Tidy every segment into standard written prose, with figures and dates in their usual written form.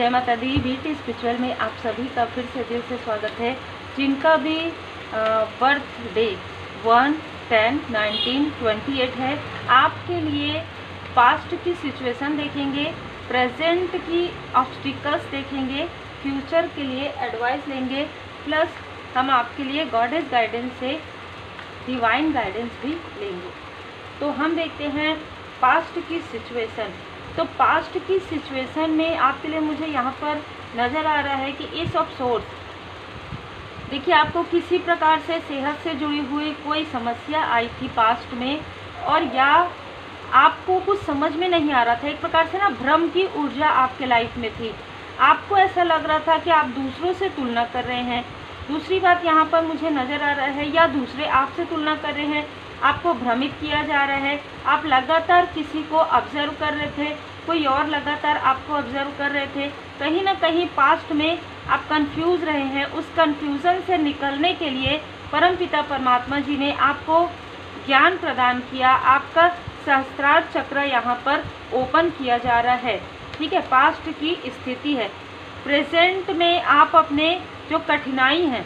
जय माता दी। BT spiritual में आप सभी का फिर से दिल से स्वागत है। जिनका भी बर्थडे 1, 10, 19, 28 है, आपके लिए पास्ट की सिचुएशन देखेंगे, प्रेजेंट की ऑब्स्टिकल्स देखेंगे, फ्यूचर के लिए एडवाइस लेंगे, प्लस हम आपके लिए गॉडेस गाइडेंस से डिवाइन गाइडेंस भी लेंगे। तो हम देखते हैं पास्ट की सिचुएशन। तो पास्ट की सिचुएशन में आपके लिए मुझे यहाँ पर नज़र आ रहा है कि एस ऑफ सोर्स, देखिए आपको किसी प्रकार से सेहत से जुड़ी हुई कोई समस्या आई थी पास्ट में, और या आपको कुछ समझ में नहीं आ रहा था, एक प्रकार से ना भ्रम की ऊर्जा आपके लाइफ में थी। आपको ऐसा लग रहा था कि आप दूसरों से तुलना कर रहे हैं। दूसरी बात यहाँ पर मुझे नज़र आ रहा है, या दूसरे आपसे तुलना कर रहे हैं, आपको भ्रमित किया जा रहा है। आप लगातार किसी को ऑब्जर्व कर रहे थे, कोई और लगातार आपको ऑब्जर्व कर रहे थे। कहीं ना कहीं पास्ट में आप कंफ्यूज रहे हैं। उस कंफ्यूजन से निकलने के लिए परमपिता परमात्मा जी ने आपको ज्ञान प्रदान किया। आपका सहस्त्रार चक्र यहाँ पर ओपन किया जा रहा है। ठीक है, पास्ट की स्थिति है। प्रेजेंट में आप अपने जो कठिनाई हैं,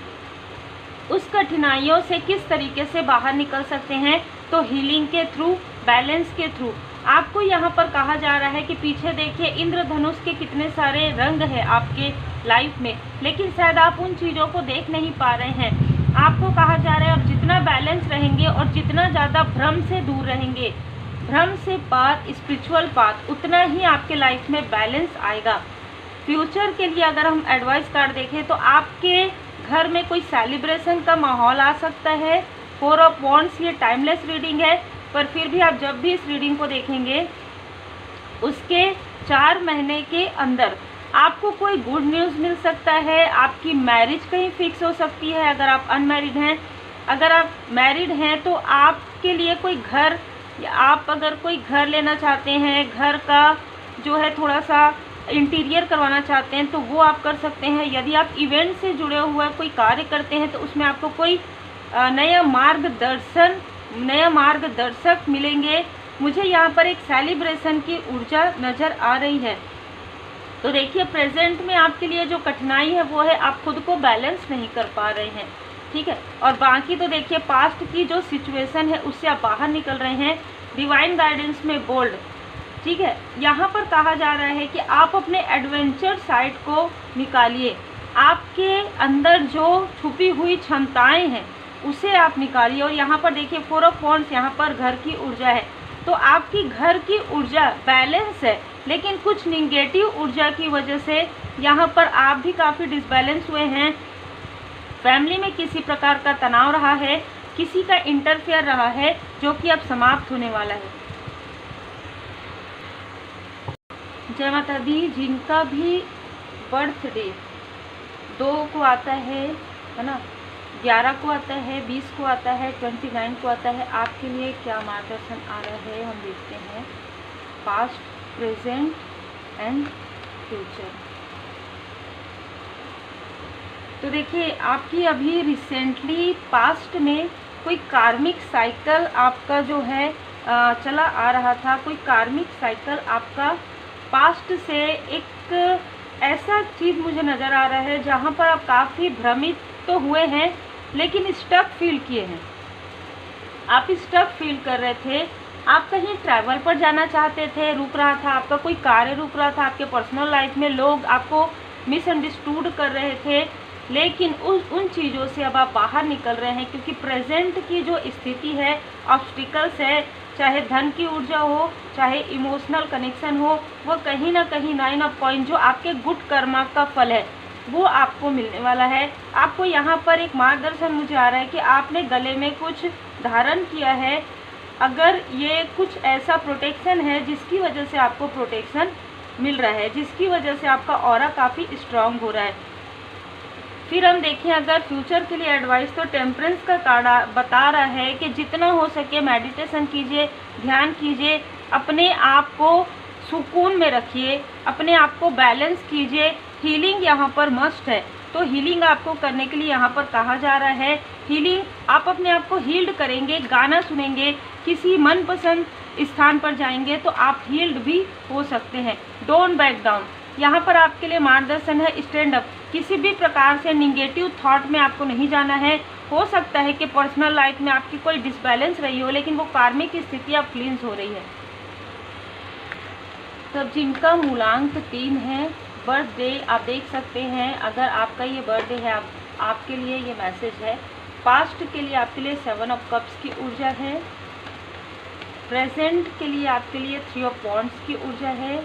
उस कठिनाइयों से किस तरीके से बाहर निकल सकते हैं, तो हीलिंग के थ्रू, बैलेंस के थ्रू। आपको यहाँ पर कहा जा रहा है कि पीछे देखिए इंद्रधनुष के कितने सारे रंग हैं आपके लाइफ में, लेकिन शायद आप उन चीज़ों को देख नहीं पा रहे हैं। आपको कहा जा रहा है आप जितना बैलेंस रहेंगे और जितना ज़्यादा भ्रम से दूर रहेंगे, भ्रम से पार स्पिरिचुअल पाथ, उतना ही आपके लाइफ में बैलेंस आएगा। फ्यूचर के लिए अगर हम एडवाइस कार्ड देखें तो आपके घर में कोई सेलिब्रेशन का माहौल आ सकता है। 4 ऑफ वॉन्ड्स ये टाइमलेस रीडिंग है, पर फिर भी आप जब भी इस रीडिंग को देखेंगे उसके 4 महीने के अंदर आपको कोई गुड न्यूज़ मिल सकता है। आपकी मैरिज कहीं फिक्स हो सकती है अगर आप अनमैरिड हैं। अगर आप मैरिड हैं तो आपके लिए कोई घर, या आप अगर कोई घर लेना चाहते हैं, घर का जो है थोड़ा सा इंटीरियर करवाना चाहते हैं तो वो आप कर सकते हैं। यदि आप इवेंट से जुड़े हुए कोई कार्य करते हैं तो उसमें आपको कोई नया मार्गदर्शक मिलेंगे। मुझे यहाँ पर एक सेलिब्रेशन की ऊर्जा नज़र आ रही है। तो देखिए प्रेजेंट में आपके लिए जो कठिनाई है वो है आप खुद को बैलेंस नहीं कर पा रहे हैं। ठीक है, और बाकी तो देखिए पास्ट की जो सिचुएशन है उससे आप बाहर निकल रहे हैं। डिवाइन गाइडेंस में बोल्ड, ठीक है, यहाँ पर कहा जा रहा है कि आप अपने एडवेंचर साइड को निकालिए। आपके अंदर जो छुपी हुई क्षमताएं हैं उसे आप निकालिए। और यहाँ पर देखिए 4 ऑफ वॉन्ड्स, यहाँ पर घर की ऊर्जा है। तो आपकी घर की ऊर्जा बैलेंस है, लेकिन कुछ निगेटिव ऊर्जा की वजह से यहाँ पर आप भी काफ़ी डिसबैलेंस हुए हैं। फैमिली में किसी प्रकार का तनाव रहा है, किसी का इंटरफेयर रहा है, जो कि अब समाप्त होने वाला है। जय माता दी। जिनका भी बर्थडे 2 को आता है ना, 11 को आता है, 20 को आता है, 29 को आता है, आपके लिए क्या मार्गदर्शन आ रहा है हम देखते हैं। Past, present and future. तो देखिए आपकी अभी रिसेंटली पास्ट में कोई कार्मिक साइकिल आपका जो है चला आ रहा था। कोई कार्मिक साइकिल आपका पास्ट से एक ऐसा चीज़ मुझे नज़र आ रहा है जहाँ पर आप काफ़ी भ्रमित तो हुए हैं, लेकिन स्टक फील किए हैं। आप स्टक फील कर रहे थे। आप कहीं ट्रैवल पर जाना चाहते थे, रुक रहा था, आपका कोई कार्य रुक रहा था। आपके पर्सनल लाइफ में लोग आपको मिसअंडरस्टूड कर रहे थे, लेकिन उन चीज़ों से अब आप बाहर निकल रहे हैं, क्योंकि प्रेजेंट की जो स्थिति है, ऑब्स्टिकल्स है, चाहे धन की ऊर्जा हो, चाहे इमोशनल कनेक्शन हो, वो कहीं ना कहीं 9 ऑफ कॉइंस जो आपके गुड कर्मा का फल है वो आपको मिलने वाला है। आपको यहाँ पर एक मार्गदर्शन मुझे आ रहा है कि आपने गले में कुछ धारण किया है। अगर ये कुछ ऐसा प्रोटेक्शन है जिसकी वजह से आपको प्रोटेक्शन मिल रहा है, जिसकी वजह से आपका ऑरा काफ़ी स्ट्रांग हो रहा है। फिर हम देखें अगर फ्यूचर के लिए एडवाइस, तो टेम्परेंस का कार्ड बता रहा है कि जितना हो सके मेडिटेशन कीजिए, ध्यान कीजिए, अपने आप को सुकून में रखिए, अपने आप को बैलेंस कीजिए। हीलिंग यहाँ पर मस्ट है, तो हीलिंग आपको करने के लिए यहाँ पर कहा जा रहा है। हीलिंग, आप अपने आप को हील्ड करेंगे, गाना सुनेंगे, किसी मनपसंद स्थान पर जाएंगे तो आप हील्ड भी हो सकते हैं। Don't back down. यहाँ पर आपके लिए मार्गदर्शन है स्टैंड अप। किसी भी प्रकार से निगेटिव थॉट में आपको नहीं जाना है। हो सकता है कि पर्सनल लाइफ में आपकी कोई डिसबैलेंस रही हो, लेकिन वो कार्मिक स्थिति अब क्लींस हो रही है। तब जिनका मूलांक 3 है, बर्थडे आप देख सकते हैं, अगर आपका ये बर्थडे है, आपके लिए ये मैसेज है। पास्ट के लिए आपके लिए 7 ऑफ कप्स की ऊर्जा है। प्रेजेंट के लिए आपके लिए 3 ऑफ वॉन्ड्स की ऊर्जा है।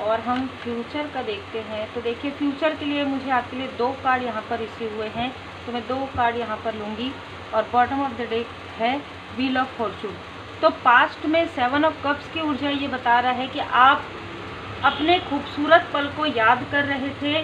और हम फ्यूचर का देखते हैं, तो देखिए फ्यूचर के लिए मुझे आपके लिए 2 कार्ड यहाँ पर रिसीव हुए हैं, तो मैं 2 कार्ड यहाँ पर लूँगी। और बॉटम ऑफ द डेक है व्हील ऑफ फॉर्चून। तो पास्ट में 7 ऑफ कप्स की ऊर्जा ये बता रहा है कि आप अपने खूबसूरत पल को याद कर रहे थे।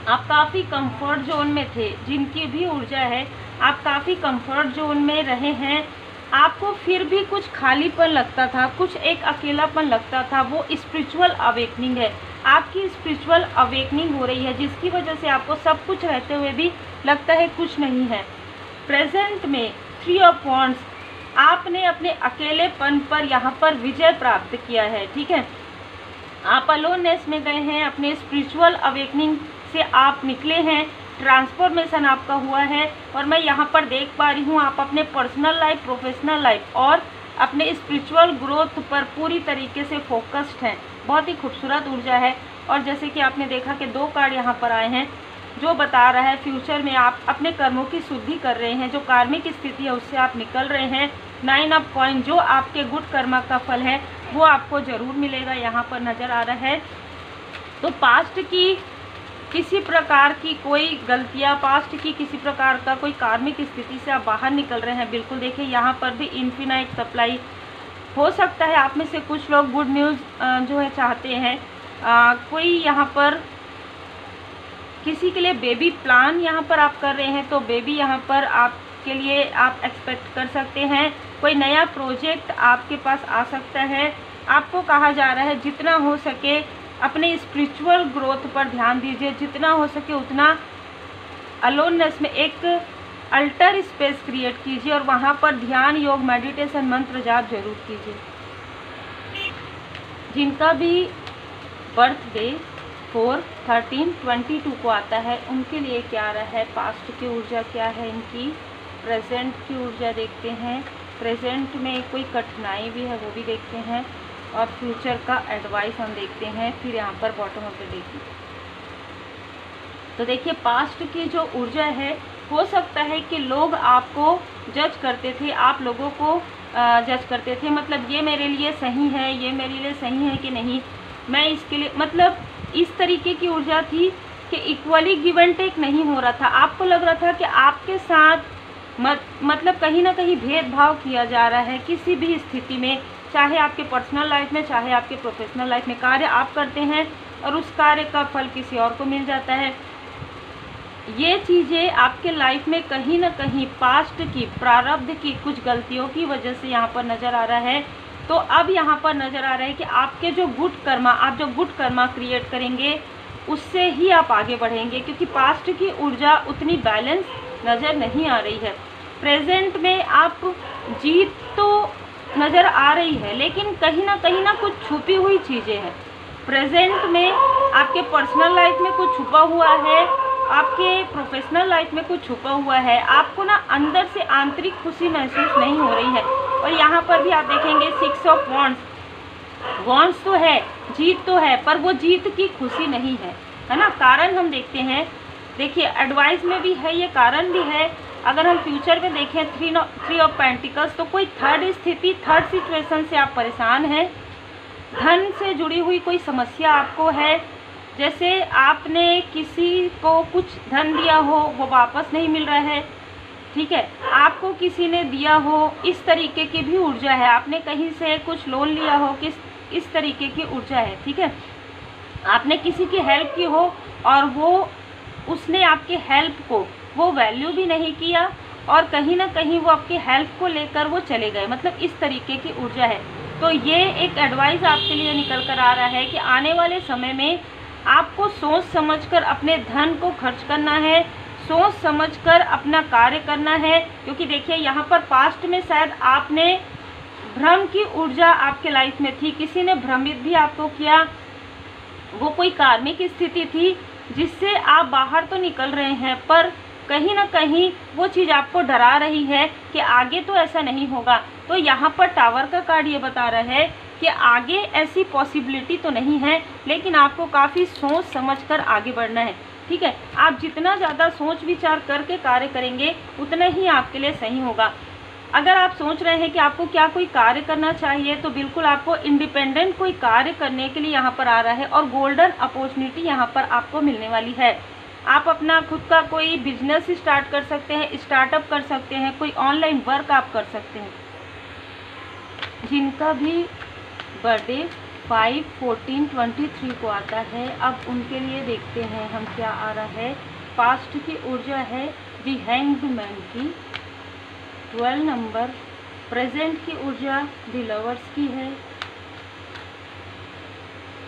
आप काफ़ी कंफर्ट जोन में थे, जिनकी भी ऊर्जा है आप काफ़ी कंफर्ट जोन में रहे हैं। आपको फिर भी कुछ खालीपन लगता था, कुछ एक अकेलापन लगता था, वो स्पिरिचुअल अवेकनिंग है। आपकी स्पिरिचुअल अवेकनिंग हो रही है, जिसकी वजह से आपको सब कुछ रहते हुए भी लगता है कुछ नहीं है। प्रेजेंट में 3 ऑफ वॉन्ड्स, आपने अपने अकेलेपन पर यहाँ पर विजय प्राप्त किया है। ठीक है, आप अलोननेस में गए हैं, अपने स्पिरिचुअल अवेकनिंग से आप निकले हैं, ट्रांसफॉर्मेशन आपका हुआ है। और मैं यहाँ पर देख पा रही हूँ आप अपने पर्सनल लाइफ, प्रोफेशनल लाइफ और अपने स्पिरिचुअल ग्रोथ पर पूरी तरीके से फोकस्ड हैं। बहुत ही खूबसूरत ऊर्जा है। और जैसे कि आपने देखा कि 2 कार्ड यहाँ पर आए हैं, जो बता रहा है फ्यूचर में आप अपने कर्मों की शुद्धि कर रहे हैं, जो कार्मिक स्थिति है उससे आप निकल रहे हैं। 9 ऑफ कॉइन, जो आपके गुड कर्मा का फल है वो आपको ज़रूर मिलेगा, यहाँ पर नज़र आ रहा है। तो पास्ट की किसी प्रकार की कोई गलतियाँ, पास्ट की किसी प्रकार का कोई कार्मिक स्थिति से आप बाहर निकल रहे हैं। बिल्कुल देखिए यहाँ पर भी इन्फिनाइट सप्लाई। हो सकता है आप में से कुछ लोग गुड न्यूज़ जो है चाहते हैं। कोई यहाँ पर किसी के लिए बेबी प्लान यहाँ पर आप कर रहे हैं, तो बेबी यहाँ पर आपके लिए आप एक्सपेक्ट कर सकते हैं। कोई नया प्रोजेक्ट आपके पास आ सकता है। आपको कहा जा रहा है जितना हो सके अपने स्पिरिचुअल ग्रोथ पर ध्यान दीजिए, जितना हो सके उतना अलोननेस में एक अल्टर स्पेस क्रिएट कीजिए और वहाँ पर ध्यान, योग, मेडिटेशन, मंत्र जाप जरूर कीजिए। जिनका भी बर्थडे 4, 13, 22 को आता है, उनके लिए क्या आ रहा है, पास्ट की ऊर्जा क्या है इनकी, प्रेजेंट की ऊर्जा देखते हैं। प्रेजेंट में कोई कठिनाई भी है वो भी देखते हैं, और फ्यूचर का एडवाइस हम देखते हैं। फिर यहाँ पर बॉटम ऑफ द डे की, तो देखिए पास्ट की जो ऊर्जा है, हो सकता है कि लोग आपको जज करते थे, आप लोगों को जज करते थे, मतलब ये मेरे लिए सही है, ये मेरे लिए सही है कि नहीं, मैं इसके लिए, मतलब इस तरीके की ऊर्जा थी कि इक्वली गिव एंड टेक नहीं हो रहा था। आपको लग रहा था कि आपके साथ मतलब कहीं ना कहीं भेदभाव किया जा रहा है किसी भी स्थिति में, चाहे आपके पर्सनल लाइफ में, चाहे आपके प्रोफेशनल लाइफ में। कार्य आप करते हैं और उस कार्य का फल किसी और को मिल जाता है। ये चीज़ें आपके लाइफ में कहीं ना कहीं पास्ट की, प्रारब्ध की कुछ गलतियों की वजह से यहाँ पर नज़र आ रहा है। तो अब यहाँ पर नज़र आ रहा है कि आपके जो गुड कर्मा, आप जो गुड कर्मा क्रिएट करेंगे उससे ही आप आगे बढ़ेंगे, क्योंकि पास्ट की ऊर्जा उतनी बैलेंस नज़र नहीं आ रही है। प्रेजेंट में आप जीत तो नज़र आ रही है, लेकिन कहीं ना कुछ छुपी हुई चीज़ें हैं। प्रेजेंट में आपके पर्सनल लाइफ में कुछ छुपा हुआ है, आपके प्रोफेशनल लाइफ में कुछ छुपा हुआ है। आपको ना अंदर से आंतरिक खुशी महसूस नहीं हो रही है। और यहाँ पर भी आप देखेंगे 6 ऑफ वॉन्ड्स, वॉन्ड्स तो है, जीत तो है, पर वो जीत की खुशी नहीं है ना। कारण हम देखते हैं, देखिए एडवाइस में भी है, ये कारण भी है। अगर हम फ्यूचर में देखें 3 ऑफ पेंटिकल्स, तो कोई थर्ड स्थिति, थर्ड सिचुएशन से आप परेशान हैं। धन से जुड़ी हुई कोई समस्या आपको है, जैसे आपने किसी को कुछ धन दिया हो वो वापस नहीं मिल रहा है, ठीक है, आपको किसी ने दिया हो, इस तरीके की भी ऊर्जा है। आपने कहीं से कुछ लोन लिया हो, इस तरीके की ऊर्जा है, ठीक है। आपने किसी की हेल्प की हो और उसने आपके हेल्प को वो वैल्यू भी नहीं किया, और कहीं ना कहीं वो आपके हेल्प को लेकर वो चले गए, मतलब इस तरीके की ऊर्जा है। तो ये एक एडवाइस आपके लिए निकल कर आ रहा है कि आने वाले समय में आपको सोच समझकर अपने धन को खर्च करना है, सोच समझकर अपना कार्य करना है। क्योंकि देखिए यहाँ पर पास्ट में शायद आपने भ्रम की ऊर्जा आपके लाइफ में थी, किसी ने भ्रमित भी आपको किया, वो कोई कार्मिक स्थिति थी जिससे आप बाहर तो निकल रहे हैं, पर कहीं ना कहीं वो चीज़ आपको डरा रही है कि आगे तो ऐसा नहीं होगा। तो यहाँ पर टावर का कार्ड ये बता रहा है कि आगे ऐसी पॉसिबिलिटी तो नहीं है, लेकिन आपको काफ़ी सोच समझकर आगे बढ़ना है। ठीक है, आप जितना ज़्यादा सोच विचार करके कार्य करेंगे उतना ही आपके लिए सही होगा। अगर आप सोच रहे हैं कि आपको क्या कोई कार्य करना चाहिए, तो बिल्कुल आपको इंडिपेंडेंट कोई कार्य करने के लिए यहाँ पर आ रहा है और गोल्डन अपॉर्चुनिटी यहाँ पर आपको मिलने वाली है। आप अपना खुद का कोई बिजनेस स्टार्ट कर सकते हैं, स्टार्टअप कर सकते हैं, कोई ऑनलाइन वर्क आप कर सकते हैं। जिनका भी बर्थडे 5, 14, 23 को आता है, अब उनके लिए देखते हैं हम क्या आ रहा है। पास्ट की ऊर्जा है दी हैंग्ड मैन की, 12 नंबर। प्रेजेंट की ऊर्जा दी लवर्स की है।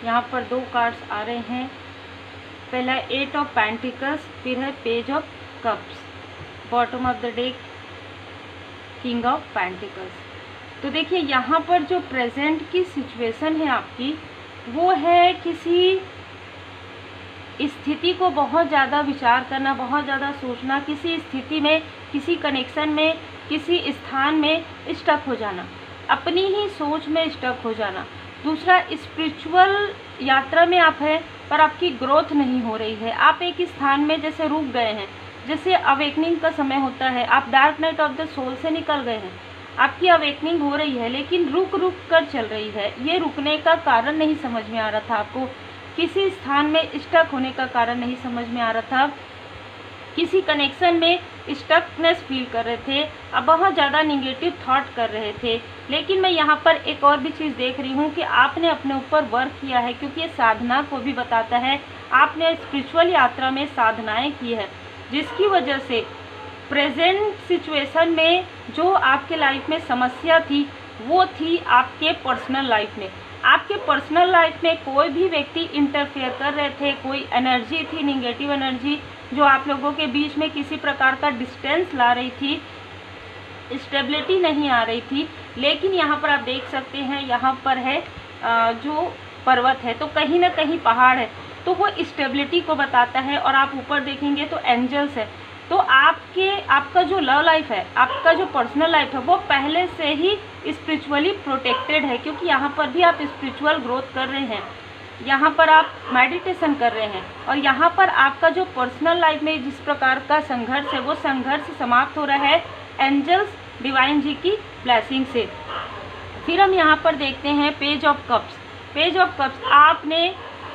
यहाँ पर 2 कार्ड्स आ रहे हैं। पहला 8 ऑफ पेंटिकल्स, फिर है page of cups. Bottom of the deck king of pentacles. तो देखिए यहाँ पर जो प्रेजेंट की सिचुएशन है आपकी, वो है किसी स्थिति को बहुत ज़्यादा विचार करना, बहुत ज़्यादा सोचना, किसी स्थिति में, किसी कनेक्शन में, किसी स्थान में स्टक हो जाना, अपनी ही सोच में स्टक हो जाना। दूसरा, स्पिरिचुअल यात्रा में आप हैं पर आपकी ग्रोथ नहीं हो रही है। आप एक स्थान में जैसे रुक गए हैं, जैसे अवेकनिंग का समय होता है, आप dark night of the soul से निकल गए हैं, आपकी अवेकनिंग हो रही है लेकिन रुक रुक कर चल रही है। ये रुकने का कारण नहीं समझ में आ रहा था आपको, किसी स्थान में स्टक होने का कारण नहीं समझ में आ रहा था, किसी कनेक्शन में स्टकनेस फील कर रहे थे, अब बहुत ज़्यादा निगेटिव थॉट कर रहे थे। लेकिन मैं यहाँ पर एक और भी चीज़ देख रही हूँ कि आपने अपने ऊपर वर्क किया है, क्योंकि ये साधना को भी बताता है। आपने स्पिरिचुअल यात्रा में साधनाएं की है, जिसकी वजह से प्रेजेंट सिचुएशन में जो आपके लाइफ में समस्या थी, वो थी आपके पर्सनल लाइफ में। आपके पर्सनल लाइफ में कोई भी व्यक्ति इंटरफेयर कर रहे थे, कोई एनर्जी थी, निगेटिव एनर्जी, जो आप लोगों के बीच में किसी प्रकार का डिस्टेंस ला रही थी, स्टेबिलिटी नहीं आ रही थी। लेकिन यहाँ पर आप देख सकते हैं, यहाँ पर है जो पर्वत है, तो कहीं ना कहीं पहाड़ है, तो वो स्टेबिलिटी को बताता है। और आप ऊपर देखेंगे तो एंजल्स है। तो आपका जो लव लाइफ है, आपका जो पर्सनल लाइफ है, वो पहले से ही स्पिरिचुअली प्रोटेक्टेड है, क्योंकि यहाँ पर भी आप स्पिरिचुअल ग्रोथ कर रहे हैं, यहाँ पर आप मेडिटेशन कर रहे हैं, और यहाँ पर आपका जो पर्सनल लाइफ में जिस प्रकार का संघर्ष है, वो संघर्ष समाप्त हो रहा है एंजल्स डिवाइन जी की ब्लेसिंग से। फिर हम यहाँ पर देखते हैं page of cups. Page of cups, आपने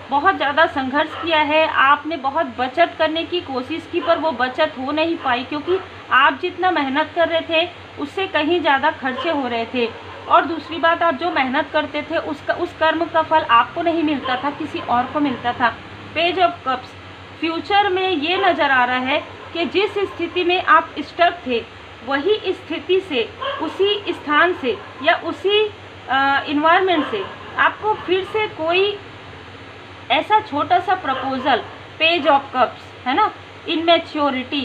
बहुत ज़्यादा संघर्ष किया है, आपने बहुत बचत करने की कोशिश की, पर वो बचत हो नहीं पाई, क्योंकि आप जितना मेहनत कर रहे थे उससे कहीं ज़्यादा खर्चे हो रहे थे। और दूसरी बात, आप जो मेहनत करते थे उस कर्म का फल आपको नहीं मिलता था, किसी और को मिलता था। पेज ऑफ कप्स, फ्यूचर में ये नज़र आ रहा है कि जिस स्थिति में आप स्टक थे, वही स्थिति से, उसी स्थान से या उसी इन्वायरमेंट से आपको फिर से कोई ऐसा छोटा सा प्रपोजल, पेज ऑफ कप्स है ना, इनमेच्योरिटी,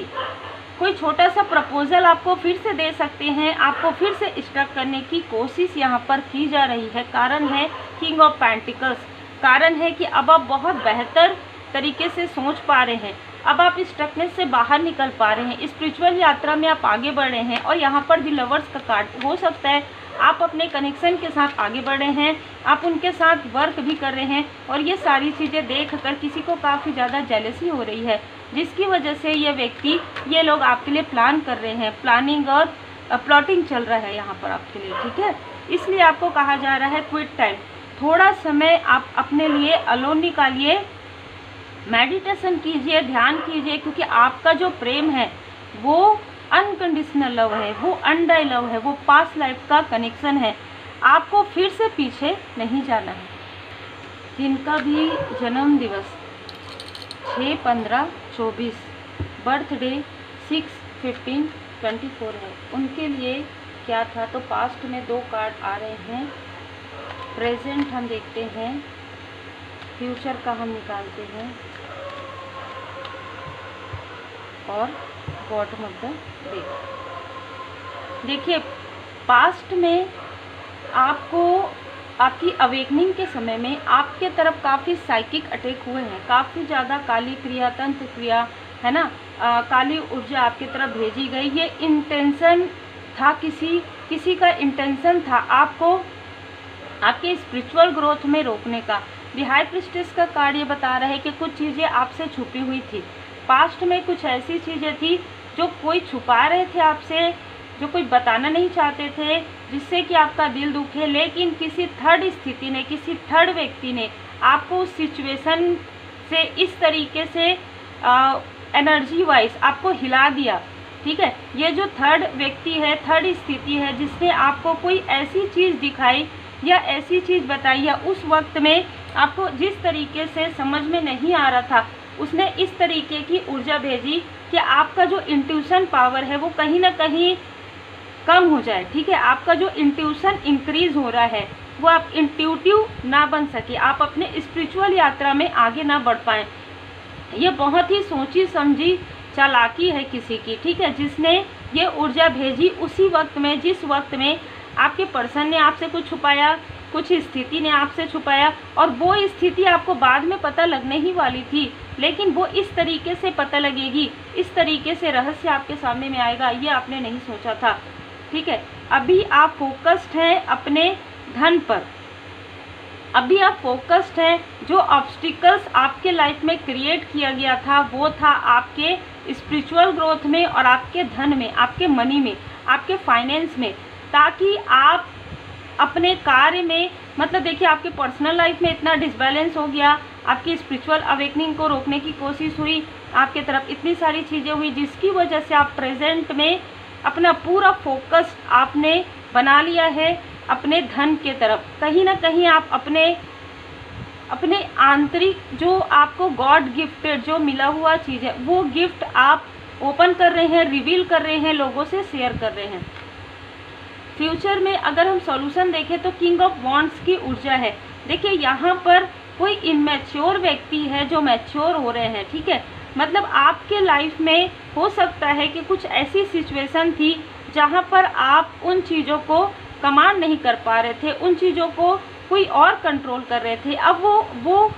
कोई छोटा सा प्रपोजल आपको फिर से दे सकते हैं, आपको फिर से स्टक करने की कोशिश यहाँ पर की जा रही है। कारण है किंग ऑफ पेंटिकल्स, कारण है कि अब आप बहुत बेहतर तरीके से सोच पा रहे हैं, अब आप इस स्टकनेस से बाहर निकल पा रहे हैं, स्पिरिचुअल यात्रा में आप आगे बढ़ रहे हैं। और यहाँ पर दी लवर्स का कार्ड हो सकता है आप अपने कनेक्शन के साथ आगे बढ़ रहे हैं, आप उनके साथ वर्क भी कर रहे हैं, और ये सारी चीज़ें देखकर किसी को काफ़ी ज़्यादा जेलसी हो रही है, जिसकी वजह से ये व्यक्ति, ये लोग आपके लिए प्लान कर रहे हैं, प्लानिंग और प्लॉटिंग चल रहा है यहाँ पर आपके लिए। ठीक है, इसलिए आपको कहा जा रहा है क्विट टाइम, थोड़ा समय आप अपने लिए अलोन निकालिए, मेडिटेशन कीजिए, ध्यान कीजिए, क्योंकि आपका जो प्रेम है वो अनकंडीशनल लव है, वो अनडाई लव है, वो पास्ट लाइफ का कनेक्शन है, आपको फिर से पीछे नहीं जाना है। जिनका भी जन्म दिवस 6, 15, 24, बर्थडे 6, 15, 24 है, उनके लिए क्या था। तो पास्ट में 2 कार्ड आ रहे हैं, प्रेजेंट हम देखते हैं, फ्यूचर का हम निकालते हैं, और बॉटम ऑफ द डेक। देखिए, पास्ट में आपको आपकी अवेकनिंग के समय में आपके तरफ काफ़ी साइकिक अटैक हुए हैं, काफ़ी ज़्यादा काली क्रिया, तंत्र क्रिया, है ना, काली ऊर्जा आपके तरफ भेजी गई। ये इंटेंशन था, किसी का इंटेंशन था आपको आपके स्पिरिचुअल ग्रोथ में रोकने का। दी हाई प्रीस्टेस का कार्ड ये बता रहा है कि कुछ चीज़ें आपसे छुपी हुई थी, पास्ट में कुछ ऐसी चीज़ें थी जो कोई छुपा रहे थे आपसे, जो कोई बताना नहीं चाहते थे, जिससे कि आपका दिल दुखे, लेकिन किसी थर्ड स्थिति ने, किसी थर्ड व्यक्ति ने आपको उस सिचुएशन से इस तरीके से एनर्जी वाइज आपको हिला दिया। ठीक है, ये जो थर्ड व्यक्ति है, थर्ड स्थिति है, जिसने आपको कोई ऐसी चीज़ दिखाई या ऐसी चीज़ बताई, या उस वक्त में आपको जिस तरीके से समझ में नहीं आ रहा था, उसने इस तरीके की ऊर्जा भेजी कि आपका जो इंट्यूशन पावर है वो कहीं ना कहीं कम हो जाए। ठीक है, आपका जो इंट्यूशन इंक्रीज हो रहा है वो आप इंट्यूटिव ना बन सके, आप अपने स्पिरिचुअल यात्रा में आगे ना बढ़ पाएँ। ये बहुत ही सोची समझी चालाकी है किसी की। ठीक है, जिसने ये ऊर्जा भेजी उसी वक्त में, जिस वक्त में आपके पर्सन ने आपसे कुछ छुपाया, कुछ स्थिति ने आपसे छुपाया, और वो स्थिति आपको बाद में पता लगने ही वाली थी, लेकिन वो इस तरीके से पता लगेगी, इस तरीके से रहस्य आपके सामने में आएगा, ये आपने नहीं सोचा था। ठीक है, अभी आप फोकस्ड हैं अपने धन पर, अभी आप फोकस्ड हैं। जो ऑब्स्टिकल्स आपके लाइफ में क्रिएट किया गया था वो था आपके स्पिरिचुअल ग्रोथ में और आपके धन में, आपके मनी में, आपके फाइनेंस में, ताकि आप अपने कार्य में, मतलब देखिए आपके पर्सनल लाइफ में इतना डिसबैलेंस हो गया, आपकी स्पिरिचुअल अवेकनिंग को रोकने की कोशिश हुई, आपके तरफ इतनी सारी चीज़ें हुई जिसकी वजह से आप प्रेजेंट में अपना पूरा फोकस आपने बना लिया है अपने धन के तरफ। कहीं ना कहीं आप अपने आंतरिक जो आपको गॉड गिफ्टेड जो मिला हुआ चीज़ है वो गिफ्ट आप ओपन कर रहे हैं, रिवील कर रहे हैं, लोगों से शेयर कर रहे हैं। फ्यूचर में अगर हम सॉल्यूशन देखें तो किंग ऑफ वॉन्ड्स की ऊर्जा है। देखिए यहाँ पर कोई इनमैच्योर व्यक्ति है जो मैच्योर हो रहे हैं। ठीक है, मतलब आपके लाइफ में हो सकता है कि कुछ ऐसी सिचुएशन थी जहाँ पर आप उन चीज़ों को कमांड नहीं कर पा रहे थे, उन चीज़ों को कोई और कंट्रोल कर रहे थे। अब वो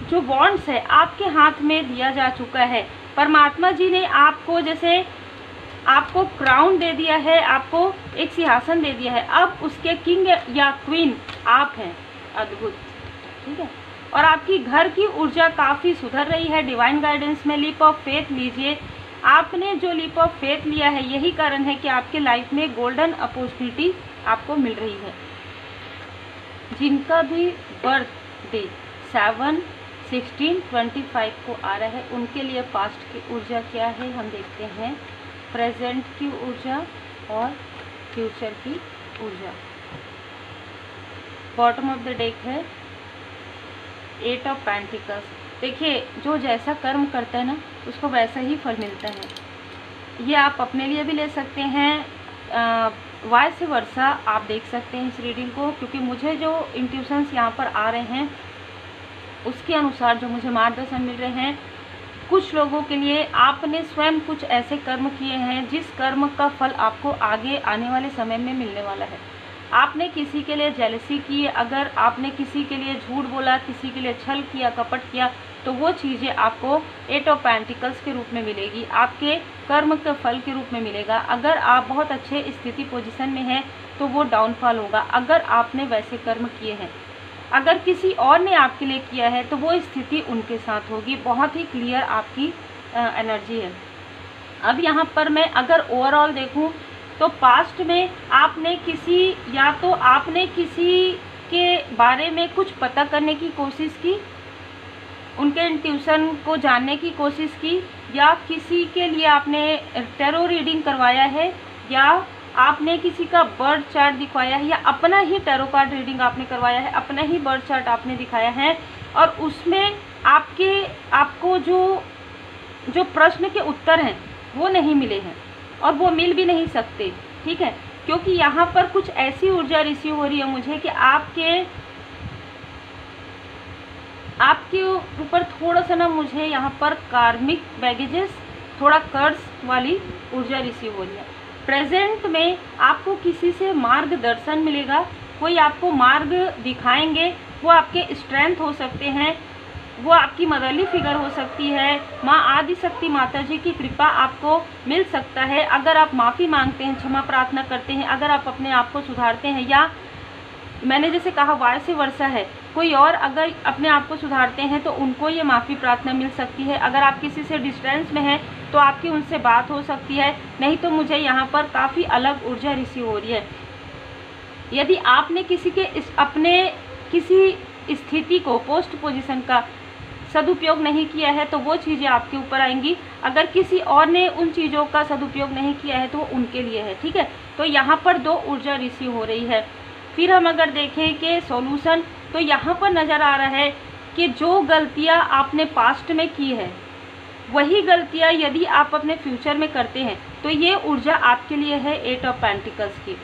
जो वॉन्ड्स है आपके हाथ में दिया जा चुका है। परमात्मा जी ने आपको जैसे आपको क्राउन दे दिया है, आपको एक सिंहासन दे दिया है, अब उसके किंग या क्वीन आप हैं। अद्भुत। ठीक है, और आपकी घर की ऊर्जा काफ़ी सुधर रही है। डिवाइन गाइडेंस में लीप ऑफ फेथ लीजिए। आपने जो लीप ऑफ फेथ लिया है यही कारण है कि आपके लाइफ में गोल्डन अपॉर्चुनिटी आपको मिल रही है। जिनका भी बर्थ डे 7, 16, 25 को आ रहा है उनके लिए पास्ट की ऊर्जा क्या है हम देखते हैं। प्रेजेंट की ऊर्जा और फ्यूचर की ऊर्जा। बॉटम ऑफ द डेक है 8 ऑफ पेंटिकल्स। देखिए जो जैसा कर्म करता है ना उसको वैसा ही फल मिलता है। ये आप अपने लिए भी ले सकते हैं, वाइस वर्सा आप देख सकते हैं इस रीडिंग को, क्योंकि मुझे जो इंट्यूशंस यहाँ पर आ रहे हैं उसके अनुसार जो मुझे मार्गदर्शन मिल रहे हैं, कुछ लोगों के लिए आपने स्वयं कुछ ऐसे कर्म किए हैं जिस कर्म का फल आपको आगे आने वाले समय में मिलने वाला है। आपने किसी के लिए जेलसी की, अगर आपने किसी के लिए झूठ बोला, किसी के लिए छल किया, कपट किया, तो वो चीज़ें आपको 8 ऑफ पेंटिकल्स के रूप में मिलेगी, आपके कर्म के फल के रूप में मिलेगा। अगर आप बहुत अच्छे स्थिति पोजीशन में हैं तो वो डाउनफॉल होगा अगर आपने वैसे कर्म किए हैं। अगर किसी और ने आपके लिए किया है तो वो स्थिति उनके साथ होगी। बहुत ही क्लियर आपकी एनर्जी है। अब यहाँ पर मैं अगर ओवरऑल देखूँ तो पास्ट में आपने किसी के बारे में कुछ पता करने की कोशिश की, उनके इंट्यूशन को जानने की कोशिश की, या किसी के लिए आपने टैरो रीडिंग करवाया है, या आपने किसी का बर्थ चार्ट दिखवाया है, या अपना ही टैरो कार्ड रीडिंग आपने करवाया है, अपना ही बर्थ चार्ट आपने दिखाया है, और उसमें आपको जो प्रश्न के उत्तर हैं वो नहीं मिले हैं और वो मिल भी नहीं सकते। ठीक है, क्योंकि यहाँ पर कुछ ऐसी ऊर्जा रिसीव हो रही है मुझे कि आपके ऊपर थोड़ा सा ना मुझे यहाँ पर कार्मिक बैगेजेस, थोड़ा कर्ज वाली ऊर्जा रिसीव हो रही है। प्रेजेंट में आपको किसी से मार्गदर्शन मिलेगा, कोई आपको मार्ग दिखाएंगे, वो आपके स्ट्रेंथ हो सकते हैं, वो आपकी मदरली फिगर हो सकती है, माँ आदि शक्ति माता जी की कृपा आपको मिल सकता है। अगर आप माफ़ी मांगते हैं, क्षमा प्रार्थना करते हैं, अगर आप अपने आप को सुधारते हैं, या मैंने जैसे कहा वाइस वर्सा है, कोई और अगर अपने आप को सुधारते हैं तो उनको ये माफ़ी प्रार्थना मिल सकती है। अगर आप किसी से डिस्टेंस में हैं तो आपकी उनसे बात हो सकती है, नहीं तो मुझे यहाँ पर काफ़ी अलग ऊर्जा रिसीव हो रही है। यदि आपने अपने किसी स्थिति को, पोस्ट पोजीशन का सदुपयोग नहीं किया है तो वो चीज़ें आपके ऊपर आएंगी। अगर किसी और ने उन चीज़ों का सदुपयोग नहीं किया है तो वो उनके लिए है, ठीक है। तो यहाँ पर 2 ऊर्जा रिसीव हो रही है। फिर हम अगर देखें कि सॉल्यूशन, तो यहाँ पर नज़र आ रहा है कि जो गलतियाँ आपने पास्ट में की है वही गलतियाँ यदि आप अपने फ्यूचर में करते हैं तो ये ऊर्जा आपके लिए है 8 ऑफ पेंटिकल्स की।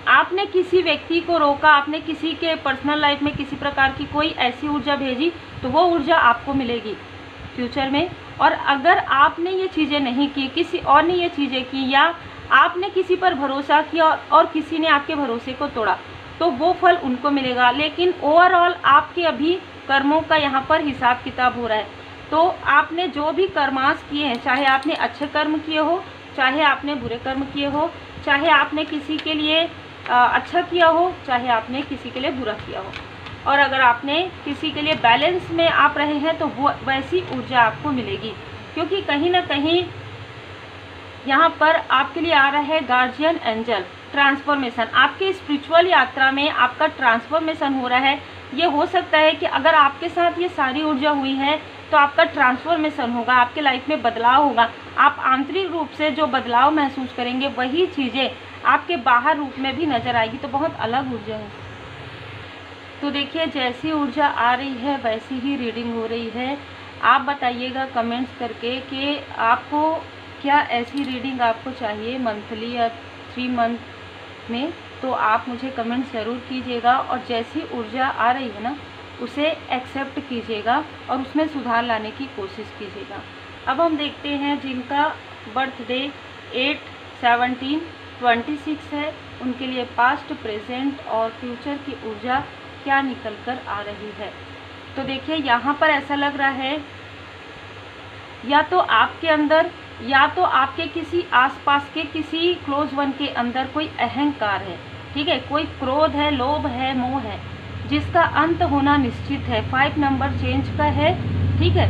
आपने किसी व्यक्ति को रोका, आपने किसी के पर्सनल लाइफ में किसी प्रकार की कोई ऐसी ऊर्जा भेजी तो वो ऊर्जा आपको मिलेगी फ्यूचर में। और अगर आपने ये चीज़ें नहीं की, किसी और ने ये चीज़ें की, या आपने किसी पर भरोसा किया और किसी ने आपके भरोसे को तोड़ा, तो वो फल उनको मिलेगा। लेकिन ओवरऑल आपके अभी कर्मों का यहाँ पर हिसाब किताब हो रहा है। तो आपने जो भी कर्मास किए हैं, चाहे आपने अच्छे कर्म किए हो, चाहे आपने बुरे कर्म किए हो, चाहे आपने किसी के लिए अच्छा किया हो, चाहे आपने किसी के लिए बुरा किया हो, और अगर आपने किसी के लिए बैलेंस में आप रहे हैं तो वो वैसी ऊर्जा आपको मिलेगी। क्योंकि कहीं ना कहीं यहाँ पर आपके लिए आ रहा है गार्जियन एंजल ट्रांसफॉर्मेशन। आपके स्पिरिचुअल यात्रा में आपका ट्रांसफॉर्मेशन हो रहा है। ये हो सकता है कि अगर आपके साथ ये सारी ऊर्जा हुई है तो आपका ट्रांसफॉर्मेशन होगा, आपके लाइफ में बदलाव होगा। आप आंतरिक रूप से जो बदलाव महसूस करेंगे वही चीज़ें आपके बाहर रूप में भी नज़र आएगी। तो बहुत अलग ऊर्जा है। तो देखिए, जैसी ऊर्जा आ रही है वैसी ही रीडिंग हो रही है। आप बताइएगा कमेंट्स करके कि आपको क्या ऐसी रीडिंग आपको चाहिए मंथली या 3 मंथ में, तो आप मुझे कमेंट्स ज़रूर कीजिएगा। और जैसी ऊर्जा आ रही है ना उसे एक्सेप्ट कीजिएगा और उसमें सुधार लाने की कोशिश कीजिएगा। अब हम देखते हैं जिनका बर्थडे 8, 17, 26 है, उनके लिए पास्ट, प्रेजेंट और फ्यूचर की ऊर्जा क्या निकल कर आ रही है। तो देखिए, यहाँ पर ऐसा लग रहा है या तो आपके अंदर या तो आपके किसी आसपास के किसी क्लोज वन के अंदर कोई अहंकार है, ठीक है, कोई क्रोध है, लोभ है, मोह है, जिसका अंत होना निश्चित है। 5 नंबर चेंज का है, ठीक है।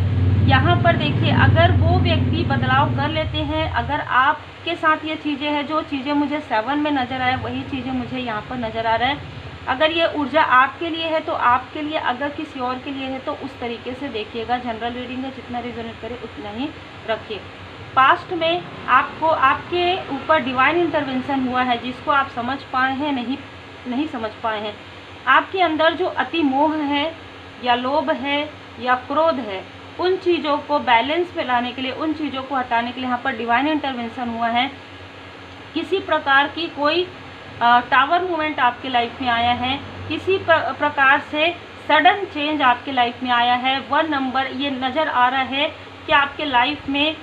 यहाँ पर देखिए, अगर वो व्यक्ति बदलाव कर लेते हैं, अगर आपके साथ ये चीज़ें हैं, जो चीज़ें मुझे 7 में नज़र आए वही चीज़ें मुझे यहाँ पर नज़र आ रहा है। अगर ये ऊर्जा आपके लिए है तो आपके लिए, अगर किसी और के लिए है तो उस तरीके से देखिएगा। जनरल रीडिंग है, जितना रिजोनेट करे उतना ही रखिए। पास्ट में आपको आपके ऊपर डिवाइन इंटरवेंशन हुआ है, जिसको आप समझ पाए हैं, नहीं समझ पाए हैं। आपके अंदर जो अति मोह है या लोभ है या क्रोध है, उन चीज़ों को बैलेंस में लाने के लिए, उन चीज़ों को हटाने के लिए यहाँ पर डिवाइन इंटरवेंशन हुआ है। किसी प्रकार की कोई टावर मूवमेंट आपके लाइफ में आया है, किसी प्रकार से सडन चेंज आपके लाइफ में आया है। 1 नंबर ये नज़र आ रहा है कि आपके लाइफ में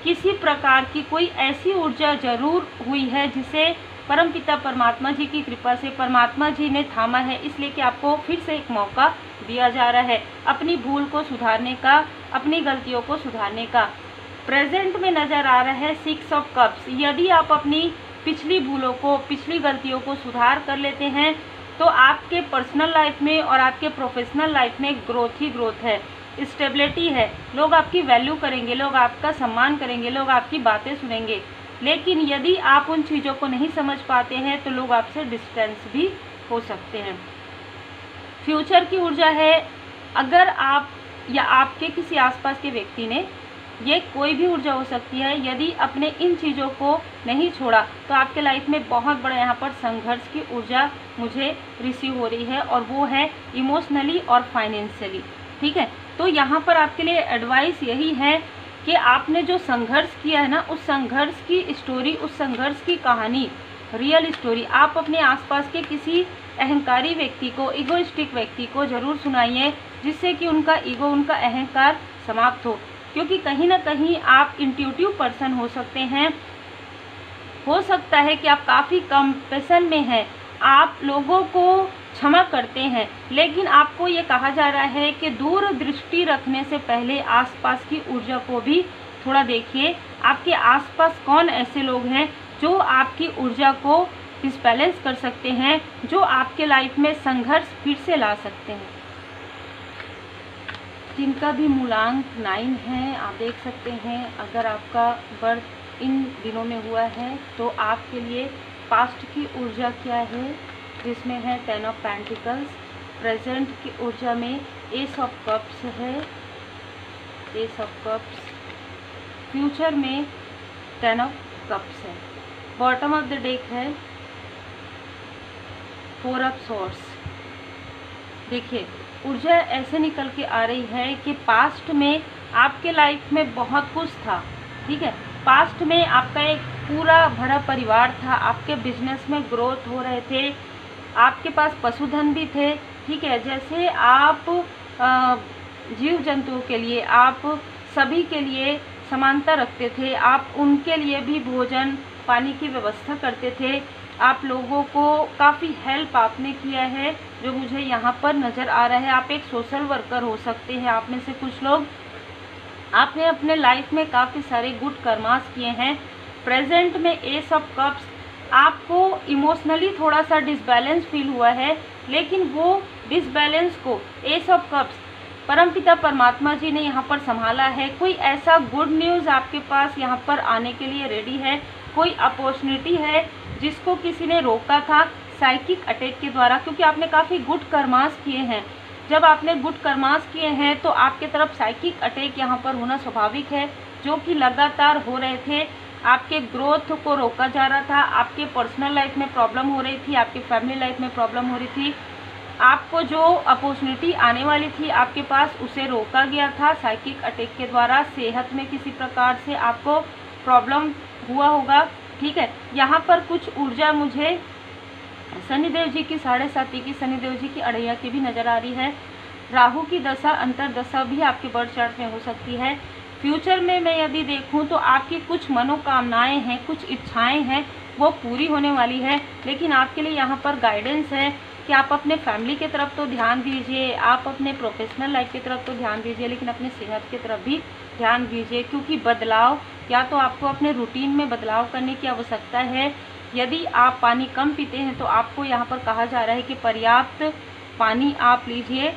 किसी प्रकार की कोई ऐसी ऊर्जा जरूर हुई है जिसे परमपिता परमात्मा जी की कृपा से परमात्मा जी ने थामा है, इसलिए कि आपको फिर से एक मौका दिया जा रहा है अपनी भूल को सुधारने का, अपनी गलतियों को सुधारने का। प्रेजेंट में नज़र आ रहा है 6 ऑफ कप्स। यदि आप अपनी पिछली भूलों को, पिछली गलतियों को सुधार कर लेते हैं तो आपके पर्सनल लाइफ में और आपके प्रोफेशनल लाइफ में ग्रोथ ही ग्रोथ है, स्टेबिलिटी है। लोग आपकी वैल्यू करेंगे, लोग आपका सम्मान करेंगे, लोग आपकी बातें सुनेंगे। लेकिन यदि आप उन चीज़ों को नहीं समझ पाते हैं तो लोग आपसे डिस्टेंस भी हो सकते हैं। फ्यूचर की ऊर्जा है, अगर आप या आपके किसी आसपास के व्यक्ति ने, ये कोई भी ऊर्जा हो सकती है, यदि अपने इन चीज़ों को नहीं छोड़ा तो आपके लाइफ में बहुत बड़ा यहाँ पर संघर्ष की ऊर्जा मुझे रिसीव हो रही है, और वो है इमोशनली और फाइनेंशियली, ठीक है। तो यहाँ पर आपके लिए एडवाइस यही है कि आपने जो संघर्ष किया है ना, उस संघर्ष की स्टोरी, उस संघर्ष की कहानी, रियल स्टोरी आप अपने आसपास के किसी अहंकारी व्यक्ति को, ईगोइस्टिक व्यक्ति को ज़रूर सुनाइए, जिससे कि उनका ईगो, उनका अहंकार समाप्त हो। क्योंकि कहीं ना कहीं आप इंट्यूटिव पर्सन हो सकते हैं, हो सकता है कि आप काफ़ी कंपैशन में हैं, आप लोगों को क्षमा करते हैं, लेकिन आपको ये कहा जा रहा है कि दूर दृष्टि रखने से पहले आसपास की ऊर्जा को भी थोड़ा देखिए। आपके आसपास कौन ऐसे लोग हैं जो आपकी ऊर्जा को डिसबैलेंस कर सकते हैं, जो आपके लाइफ में संघर्ष फिर से ला सकते हैं। जिनका भी मूलांक 9 है, आप देख सकते हैं अगर आपका बर्थ इन दिनों में हुआ है तो आपके लिए पास्ट की ऊर्जा क्या है, जिसमें है 10 ऑफ पेंटिकल्स। प्रेजेंट की ऊर्जा में एस ऑफ कप्स है, एस ऑफ कप्स। फ्यूचर में 10 ऑफ कप्स है। बॉटम ऑफ द डेक है 4 ऑफ सोर्स। देखिए ऊर्जा ऐसे निकल के आ रही है कि पास्ट में आपके लाइफ में बहुत कुछ था, ठीक है। पास्ट में आपका एक पूरा भरा परिवार था, आपके बिजनेस में ग्रोथ हो रहे थे, आपके पास पशुधन भी थे, ठीक है। जैसे आप जीव जंतुओं के लिए, आप सभी के लिए समानता रखते थे, आप उनके लिए भी भोजन पानी की व्यवस्था करते थे। आप लोगों को काफ़ी हेल्प आपने किया है, जो मुझे यहाँ पर नज़र आ रहा है। आप एक सोशल वर्कर हो सकते हैं, आप में से कुछ लोग। आपने अपने लाइफ में काफ़ी सारे गुड कर्मास किए हैं। प्रेजेंट में एस ऑफ कप्स, आपको इमोशनली थोड़ा सा डिसबैलेंस फील हुआ है, लेकिन वो डिसबैलेंस को एस ऑफ कप्स परमपिता परमात्मा जी ने यहाँ पर संभाला है। कोई ऐसा गुड न्यूज़ आपके पास यहाँ पर आने के लिए रेडी है। कोई अपॉर्चुनिटी है जिसको किसी ने रोका था साइकिक अटैक के द्वारा, क्योंकि आपने काफ़ी गुड कर्मास किए हैं। जब आपने गुड कर्मास किए हैं तो आपके तरफ साइकिक अटैक यहाँ पर होना स्वाभाविक है, जो कि लगातार हो रहे थे। आपके ग्रोथ को रोका जा रहा था, आपके पर्सनल लाइफ में प्रॉब्लम हो रही थी, आपके फैमिली लाइफ में प्रॉब्लम हो रही थी। आपको जो अपॉर्चुनिटी आने वाली थी आपके पास, उसे रोका गया था साइकिक अटैक के द्वारा। सेहत में किसी प्रकार से आपको प्रॉब्लम हुआ होगा, ठीक है। यहाँ पर कुछ ऊर्जा मुझे शनिदेव जी की 7.5 की, शनिदेव जी की अड़ैया की भी नज़र आ रही है। राहु की दशा, अंतरदशा भी आपके बर्थ चार्ट में हो सकती है। फ्यूचर में मैं यदि देखूं तो आपकी कुछ मनोकामनाएं हैं, कुछ इच्छाएं हैं, वो पूरी होने वाली है। लेकिन आपके लिए यहाँ पर गाइडेंस है कि आप अपने फैमिली की तरफ तो ध्यान दीजिए, आप अपने प्रोफेशनल लाइफ की तरफ तो ध्यान दीजिए, लेकिन अपने सेहत की तरफ भी ध्यान दीजिए, क्योंकि बदलाव, या तो आपको अपने रूटीन में बदलाव करने की आवश्यकता है। यदि आप पानी कम पीते हैं तो आपको यहाँ पर कहा जा रहा है कि पर्याप्त पानी आप लीजिए।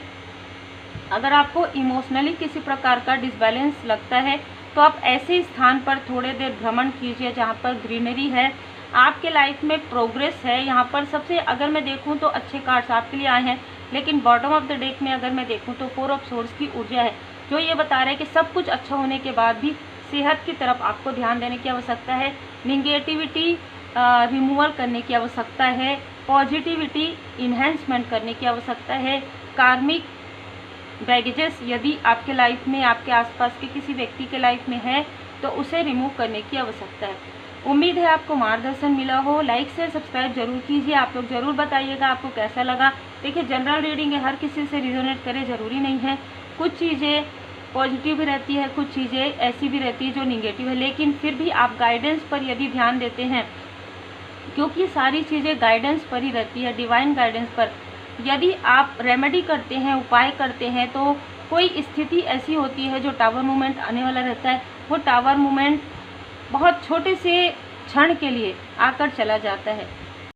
अगर आपको इमोशनली किसी प्रकार का डिसबैलेंस लगता है तो आप ऐसे स्थान पर थोड़े देर भ्रमण कीजिए जहाँ पर ग्रीनरी है। आपके लाइफ में प्रोग्रेस है। यहाँ पर सबसे अगर मैं देखूँ तो अच्छे कार्ड्स आपके लिए आए हैं, लेकिन बॉटम ऑफ द डेक में अगर मैं देखूँ तो 4 ऑफ सोर्स की ऊर्जा है, जो ये बता रहा है कि सब कुछ अच्छा होने के बाद भी सेहत की तरफ आपको ध्यान देने की आवश्यकता है। निगेटिविटी रिमूवल करने की आवश्यकता है, पॉजिटिविटी इन्हेंसमेंट करने की आवश्यकता है। कार्मिक बैगेजेस यदि आपके लाइफ में, आपके आसपास के किसी व्यक्ति के लाइफ में है तो उसे रिमूव करने की आवश्यकता है। उम्मीद है आपको मार्गदर्शन मिला हो। लाइक शेयर सब्सक्राइब जरूर कीजिए। आप लोग ज़रूर बताइएगा आपको कैसा लगा। देखिए जनरल रीडिंग है, हर किसी से रिजोनेट करे ज़रूरी नहीं है। कुछ चीज़ें पॉजिटिव भी रहती है, कुछ चीज़ें ऐसी भी रहती है जो निगेटिव है, लेकिन फिर भी आप गाइडेंस पर यदि ध्यान देते हैं, क्योंकि सारी चीज़ें गाइडेंस पर ही रहती है, डिवाइन गाइडेंस पर। यदि आप रेमेडी करते हैं, उपाय करते हैं, तो कोई स्थिति ऐसी होती है जो टावर मूवमेंट आने वाला रहता है, वो टावर मूवमेंट बहुत छोटे से क्षण के लिए आकर चला जाता है।